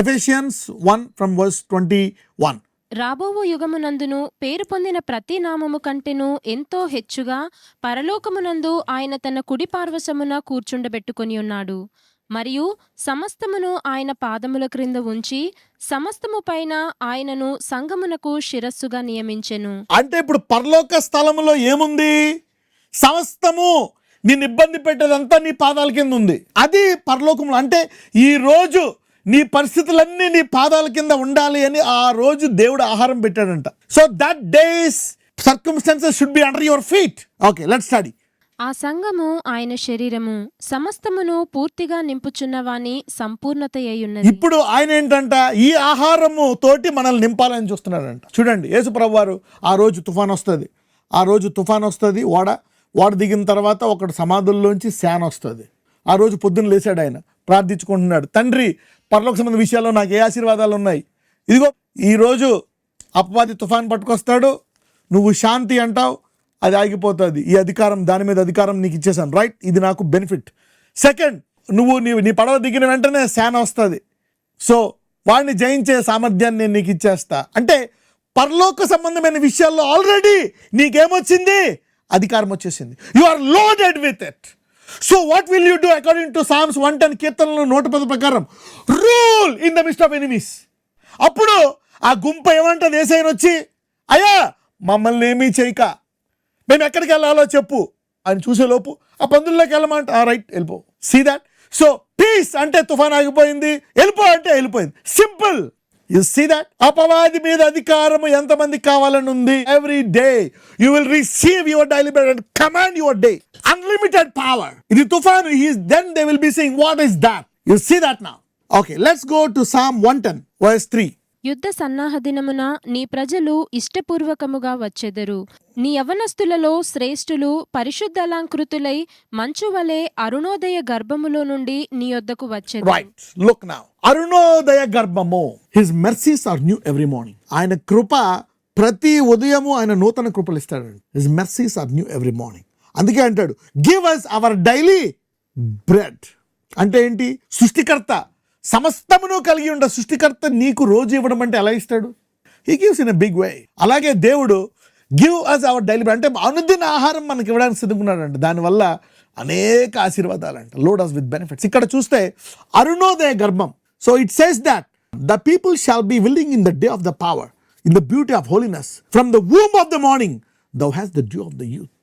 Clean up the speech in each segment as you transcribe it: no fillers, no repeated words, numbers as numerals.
Ephesians 1 from verse 21. రాబోవు యుగమునందును పేరు పొందిన ప్రతి నామము కంటెను ఎంతో హెచ్చుగా పరలోకమునందు ఆయన తన కుడి పార్వశమున కూర్చుండబెట్టుకొని ఉన్నాడు. మరియు సమస్తమును ఆయన పాదముల క్రింద ఉంచి సమస్తము పైన ఆయనను సంఘమునకు శిరస్సుగా నియమించెను. అంటే ఇప్పుడు పరలోక స్థలములో ఏముంది? సమస్తము నిన్ను ఇబ్బంది పెట్టేదంతా నీ పాదాల కింద ఉంది. అది పరలోకంలో. అంటే ఈ రోజు నీ పరిస్థితులన్నీ నీ పాదాల కింద ఉండాలి అని ఆ రోజు దేవుడు ఆహారం పెట్టాడంట. So that days circumstances should be under your feet. Okay, let's study. ఆ సంఘము ఆయన శరీరము, సమస్తమును పూర్తిగా నింపుచున్నవాని సంపూర్ణత అయ్యున్నది. ఇప్పుడు ఆయన ఏంటంట, ఈ ఆహారము తోటి మనల్ని నింపాలని చూస్తున్నాడంట. చూడండి, యేసు ప్రభువు వారు ఆ రోజు తుఫాన్ వస్తుంది. ఓడ దిగిన తర్వాత ఒకటి సమాధుల్లోంచి శాన వస్తుంది. ఆ రోజు పొద్దున్న లేచాడు, ఆయన ప్రార్థించుకుంటున్నాడు, తండ్రి పరలోక సంబంధ విషయాల్లో నాకు ఏ ఆశీర్వాదాలు ఉన్నాయి, ఇదిగో ఈరోజు అపవాది తుఫాన్ పట్టుకొస్తాడు, నువ్వు శాంతి అంటావు, అది ఆగిపోతుంది. ఈ అధికారం, దాని మీద అధికారం నీకు ఇచ్చేసాను, రైట్, ఇది నాకు బెనిఫిట్. సెకండ్, నీ పడవ దిగిన వెంటనే శాన వస్తుంది, సో వాడిని జయించే సామర్థ్యాన్ని నేను నీకు ఇచ్చేస్తా. అంటే పరలోక సంబంధమైన విషయాల్లో ఆల్రెడీ నీకేమొచ్చింది? అధికారం వచ్చేసింది. You are loaded with it. So what will you do according to Psalms 110 కీర్తనలు 110 ప్రకారం? Rule in the midst of enemies. అప్పుడు ఆ గుంపు ఏమంటుంది? యేసయ్యను వచ్చి, అయ్యా మమ్మల్ని ఏమీ చేయక మేము ఎక్కడికి వెళ్ళాలో చెప్పు అని చూసేలోపు ఆ పందుల్లోకి వెళ్ళమంట, రైట్ వెళ్ళిపో. See that. సో పీస్ అంటే తుఫాన్ ఆగిపోయింది, వెళ్ళిపో అంటే వెళ్ళిపోయింది. సింపుల్. You see that. అపవాది మీద అధికారము ఎంతమందికి కావాలని ఉంది? Every day you will receive your daily bread and command your day. Unlimited power. ఇది తుఫాను. Then they will be saying, what is that? You see that now. Okay, let's go to Psalm 110 verse 3. యుద్ధ సన్నాహ దినమున నీ ప్రజలు ఇష్టపూర్వకముగా వచ్చెదరు. నీ యవనస్తులలో శ్రేష్ఠులు పరిశుద్ధాలంకృతులై మంచు వలె అరుణోదయ గర్భములో నుండి నీ యొద్దకు వచ్చెదరు. Right. Look now. అరుణోదయ గర్భము. His mercies are new every morning. ఆయన కృప ప్రతి ఉదయము ఆయన నూతన కృపలు ఇస్తాడు. His mercies are new every morning. అందుకే అంటాడు, give us our daily bread. అంటే ఏంటి? సృష్టికర్త, సమస్తమును కలిగి ఉండే సృష్టికర్త నీకు రోజు ఇవ్వడం అంటే ఎలా ఇస్తాడు? He gives in a big way. అలాగే దేవుడు give us our daily bread అంటే అనుదిన ఆహారం మనకి ఇవ్వడానికి సిద్ధంగా. దానివల్ల అనేక ఆశీర్వాదాలు అంట. Load us with benefits. ఇక్కడ చూస్తే అరుణోదయ గర్భం. So it says that the people shall be willing in the day of the power, in the beauty of holiness. From the womb of the morning thou hast the dew of the youth.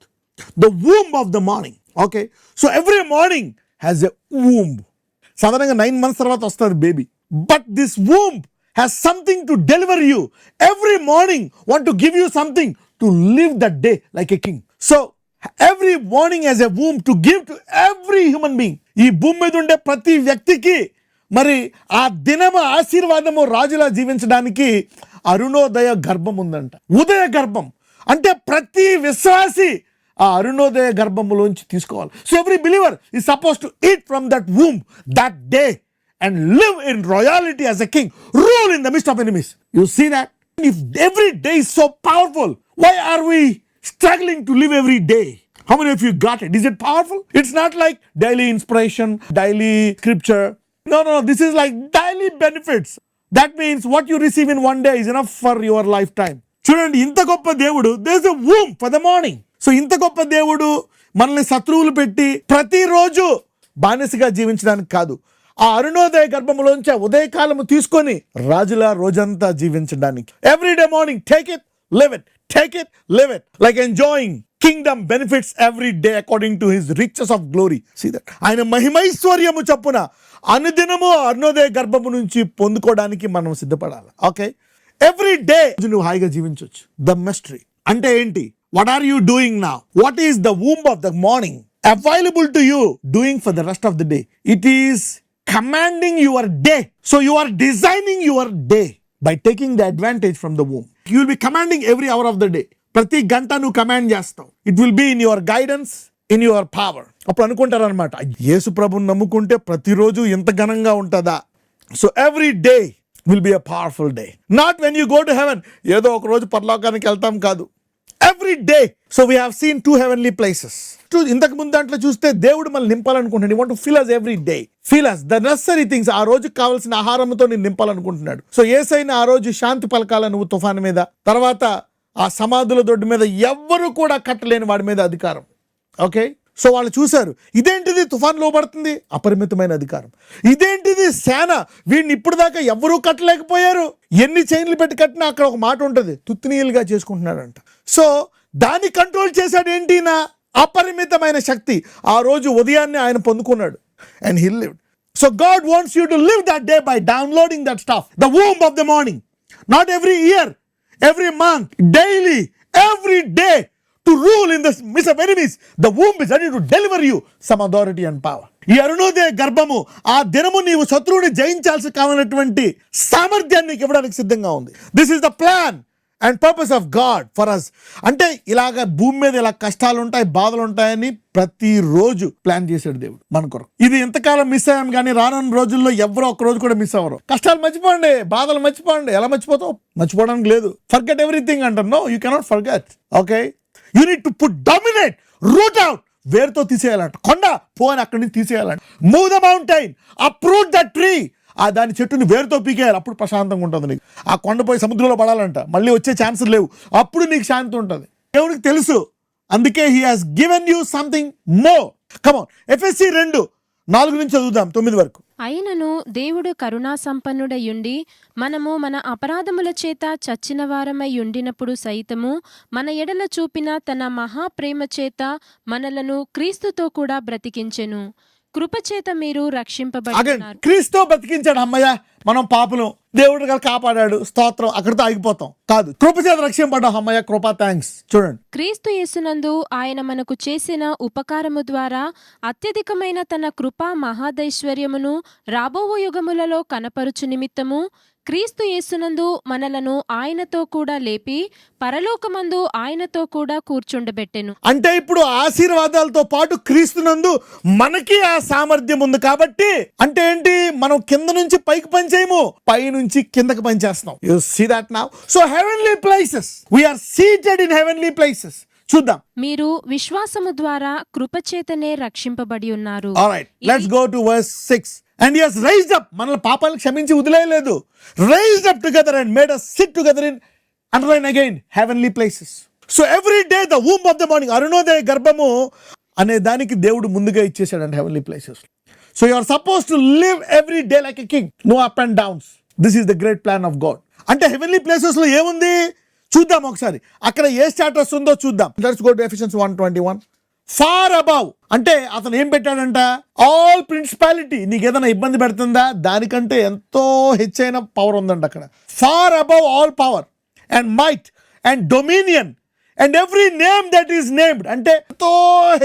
The womb of the morning. Okay, so every morning has a womb. సాధారణంగా 9 months తర్వాత వస్తుంది baby. But this womb has something to deliver you. Every morning want to give you something to live that day like a king. So every morning has a womb to give to every human being. ఈ భూమి మీద ఉండే ప్రతి వ్యక్తికి మరి ఆ దినము ఆశీర్వాదము రాజులా జీవించడానికి అరుణోదయ గర్భం ఉందంట. ఉదయ గర్భం అంటే ప్రతి విశ్వాసి ఆ అరుణోదయ గర్భములోంచి తీసుకోవాలి. So every believer is suppose to eat from that womb that day and live in royalty as a king, rule in the midst of enemies. You see that? If every day is so powerful, why are we struggling to live every day? How many of you got it? Is it powerful? It's not like daily inspiration, daily scripture. No, this is like daily benefits. That means what you receive in one day is enough for your lifetime. చూడండి, ఇంత గొప్ప దేవుడు, there is a womb for the morning. So ఇంత గొప్ప దేవుడు మనల్ని శత్రువులు పెట్టి ప్రతిరోజు బానిసగా జీవించడానికి కాదు, ఆ అరుణోదయ గర్భంలోంచి ఉదయకాలము తీసుకొని రాజుల రోజంతా జీవించడానికి. Everyday morning take it, live it, take it, live it, like enjoying kingdom benefits every day according to his riches of glory. See that. ఆయన మహిమైశ్వర్యము చొప్పున అనుదినము అరుణోదయ గర్భము నుంచి పొందుకోవడానికి మనం సిద్ధపడాలి. ఓకే, ఎవ్రీ డే నువ్వు హాయిగా జీవించవచ్చు. ద మిస్టరీ అంటే ఏంటి? What are you doing now? What is the womb of the morning available to you doing for the rest of the day? It is commanding your day. So you are designing your day by taking the advantage from the womb. You will be commanding every hour of the day. ప్రతి గంట నువ్వు command చేస్తావు. It will be in your guidance, in your power. అప్పుడు అనుకుంటారు అనమాట, యేసు ప్రభుని నమ్ముకుంటే ప్రతిరోజు ఎంత ఘనంగా ఉంటుందా? So every day will be a powerful day. Not when you go to heaven. ఏదో ఒక రోజు పరలోకానికి వెళ్తాం కాదు. Every every day. So we have seen 2 heavenly places. ఇంతకు ముందు దాంట్లో చూస్తే దేవుడు మనల్ని నింపాలనుకుంటున్నాడు. Want to fill us every day. Fill us the necessary things. ఆ రోజుకి కావాల్సిన ఆహారంతో నేను నింపాలనుకుంటున్నాడు. సో యేసయ్యని ఆ రోజు శాంతి పలకాల నువ్వు తుఫాను మీద, తర్వాత ఆ సమాధుల దొడ్డు మీద ఎవ్వరు కూడా కట్టలేని వాడి మీద అధికారం. ఓకే, సో వాళ్ళు చూశారు, ఇదేంటిది తుఫాన్ లోబడుతుంది, అపరిమితమైన అధికారం. ఇదేంటిది సేన, వీడిని ఇప్పుడు దాకా ఎవ్వరూ కట్టలేకపోయారు, ఎన్ని చైన్లు పెట్టి కట్టినా అక్కడ ఒక మాట ఉంటుంది, తుత్తినీయులుగా చేసుకుంటున్నాడంట. సో దాన్ని కంట్రోల్ చేశాడు ఏంటి, నా అపరిమితమైన శక్తి. ఆ రోజు ఉదయాన్నే ఆయన పొందుకున్నాడు. And he lived. So God wants you to live that day by downloading that stuff, the womb of the morning. Not every year, every month, daily, every day, to rule in the midst of enemies. The womb is ready to deliver you some authority and power. ఈ అరుణోదయ గర్భము ఆ దినము నీవు శత్రువుని జయించాల్సి కావాలన్నటువంటి సామర్థ్యాన్ని నీకు ఇవ్వడానికి సిద్ధంగా ఉంది. This is the plan and purpose of God for us. అంటే ఇలాగ భూమి మీద ఇలా కష్టాలు ఉంటాయి, బాధలు ఉంటాయని ప్రతిరోజు ప్లాన్ చేశాడు దేవుడు మన కొరకు. ఇది ఎంతకాలం మిస్ అయ్యాం కానీ రానున్న రోజుల్లో ఎవరో ఒక రోజు కూడా మిస్ అవ్వరు. కష్టాలు మర్చిపోండి, బాధలు మర్చిపోండి. ఎలా మర్చిపోతావు? మర్చిపోవడానికి లేదు. ఫర్గెట్ ఎవ్రీథింగ్ అంటారు. No, you cannot forget. Okay, you need to put dominate, root out. వేరుతో తీసేయాలంట. కొండ పోని అక్కడి నుంచి తీసేయాలంట. Move the mountain, uproot the tree. ఆ దాని చెట్టుని వేరుతో పీకేయాలి, అప్పుడు ప్రశాంతంగా ఉంటుంది నీకు. ఆ కొండపోయి సముద్రంలో పడాలంట, మళ్ళీ వచ్చే ఛాన్సులు లేవు, అప్పుడు నీకు శాంతి ఉంటుంది. దేవుడికి తెలుసు, అందుకే he has given you something more. Come on, Ephesians 2:4 నుంచి చదువుదాం 9 వరకు. అయినను దేవుడు కరుణా సంపన్నుడయుండి మనము మన అపరాధముల చేత చచ్చిన వారమై ఉండినప్పుడు సైతము మన ఎడల చూపిన తన మహాప్రేమ చేత మనలను క్రీస్తుతో కూడా బ్రతికించెను. కృపచేత మీరు రక్షింపబడినారు. క్రీస్తు బ్రతికించాడు. అమ్మయ్య, మనం పాపలు, దేవుడు కాపాడాడు, స్తోత్రం, అక్కడితో ఆగిపోతాం కాదు. కృపచేత రక్షింపడ్డాం. అమ్మయ్య, కృప, థ్యాంక్స్. చూడండి, క్రీస్తు యేసునందు ఆయన మనకు చేసిన ఉపకారము ద్వారా అత్యధికమైన తన కృపా మహాదైశ్వర్యమును రాబోవు యుగములలో కనపరుచు నిమిత్తము క్రీస్తు యేసునందు మనలను ఆయనతో కూడా లేపి పరలోకమందు ఆయనతో కూడా కూర్చుండబెట్టెను. అంటే ఇప్పుడు ఆశీర్వాదాలతో పాటు క్రీస్తునందు మనకి ఆ సామర్థ్యం ఉంది. కాబట్టి అంటే ఏంటి, మనం కింద నుంచి పైకి పనిచేయము, పై నుంచి కిందకి పనిచేస్తాం. You see that now. So heavenly places, we are seated in heavenly places. చూద్దాం. మీరు విశ్వాసము ద్వారా కృపచేతనే రక్షింపబడి ఉన్నారు. Alright, let's go to verse 6. And he has raised up, మనల్ని పాపాలను క్షమించి వదిలేయలేదు. Raised up together and made us sit together in, underline again, heavenly places. So every day the womb of the morning, Arunodaya గర్భము అనే దానికి దేవుడు ముందుగా ఇచ్చేసాడు heavenly places. So you are supposed to live every day like a king, no up and downs. This is the great plan of God. అంటే heavenly places లో ఏముంది చూద్దాం ఒకసారి. అక్కడ ఏ స్టేటస్ ఉందో చూద్దాం. Let's go to Ephesians 1:21. Far above అంటే అతను ఏం పెట్టాడంట, ఆల్ ప్రిన్సిపాలిటీ. నీకు ఏదైనా ఇబ్బంది పెడుతుందా, దానికంటే ఎంతో హెచ్చైన పవర్ ఉందంట అక్కడ. Far above all power and might and dominion and every name that is named. అంటే ఎంతో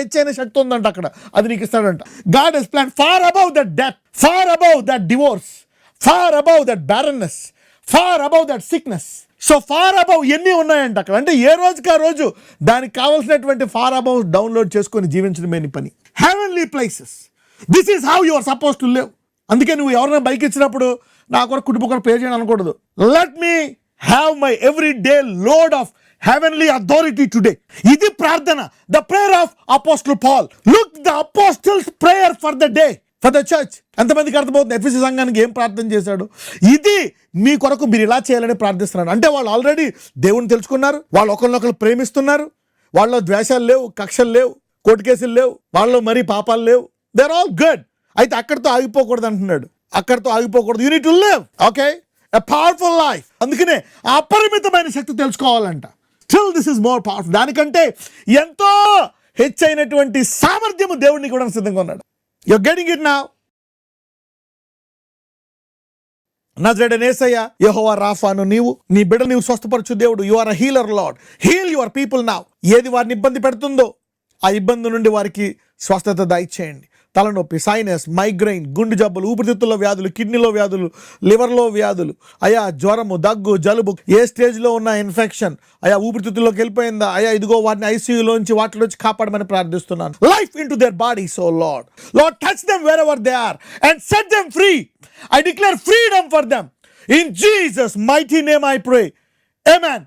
హెచ్చైన శక్తి ఉందంట అక్కడ, అది నీకు ఇస్తాడంట. God his plan far above that death, far above that divorce, far above that barrenness, far above that sickness. So far above ఎన్ని ఉన్నాయంట అక్కడ. అంటే ఏ రోజుకి ఆ రోజు దానికి కావాల్సినటువంటి ఫార్ అబౌవ్ డౌన్లోడ్ చేసుకొని జీవించడమే నీ పని. Heavenly places, this is how you are suppose to live. అందుకే నువ్వు ఎవరైనా బైక్ ఇచ్చినప్పుడు నా కొరకు కుటుంబం పే చేయని అనకూడదు. Let me have my every day load of heavenly authority today. ఇది ప్రార్థన, the prayer of Apostle Paul. Look, the apostles' prayer for the day, for the church. ఎంతమందికి అర్థమవుతుంది ఎఫెసీ సంఘానికి ఏం ప్రార్థన చేశాడు? ఇది మీ కొరకు మీరు ఇలా చేయాలని ప్రార్థిస్తున్నాడు. అంటే వాళ్ళు ఆల్రెడీ దేవుని తెలుసుకున్నారు, వాళ్ళు ఒకరినొకరు ప్రేమిస్తున్నారు, వాళ్ళలో ద్వేషాలు లేవు, కక్షలు లేవు, కోర్టు కేసులు లేవు, వాళ్ళలో మరీ పాపాలు లేవు. They are all good. అయితే అక్కడితో ఆగిపోకూడదు అంటున్నాడు. అక్కడితో ఆగిపోకూడదు. You need to live, okay, a powerful life. అందుకనే అపరిమితమైన శక్తి తెలుసుకోవాలంట. Still this is more powerful. దానికంటే ఎంతో హెచ్చైనటువంటి సామర్థ్యము దేవుడిని కూడా సిద్ధంగా ఉన్నాడు. You're getting it now. నజరేయుడైన యేసయ్య యెహోవా రాఫాను, నీవు నీ బిడ్డ నీవు స్వస్థపరచు దేవుడు. You are a healer Lord. Heal your people now. ఏది వారిని ఇబ్బంది పెడుతుందో ఆ ఇబ్బంది నుండి వారికి స్వస్థత దయచేయండి. తలనొప్పి, సైనస్, మైగ్రెయిన్, గుండె జబ్బులు, ఊపిరితిత్తుల వ్యాధులు, కిడ్నీలో వ్యాధులు, లివర్లో వ్యాధులు, అయా జ్వరము, దగ్గు, జలుబు, ఏ స్టేజ్లో ఉన్న ఇన్ఫెక్షన్, అయా ఊపిరితిత్తుల్లోకి వెళ్ళిపోయిందా, అయా ఇదిగో వాటిని ఐసీయూలోంచి వాటిలోంచి కాపాడమని ప్రార్థిస్తున్నాను. Life into their bodies, O Lord. Lord, touch them wherever they are and set them free. I declare freedom for them. In Jesus' mighty name I pray. Amen.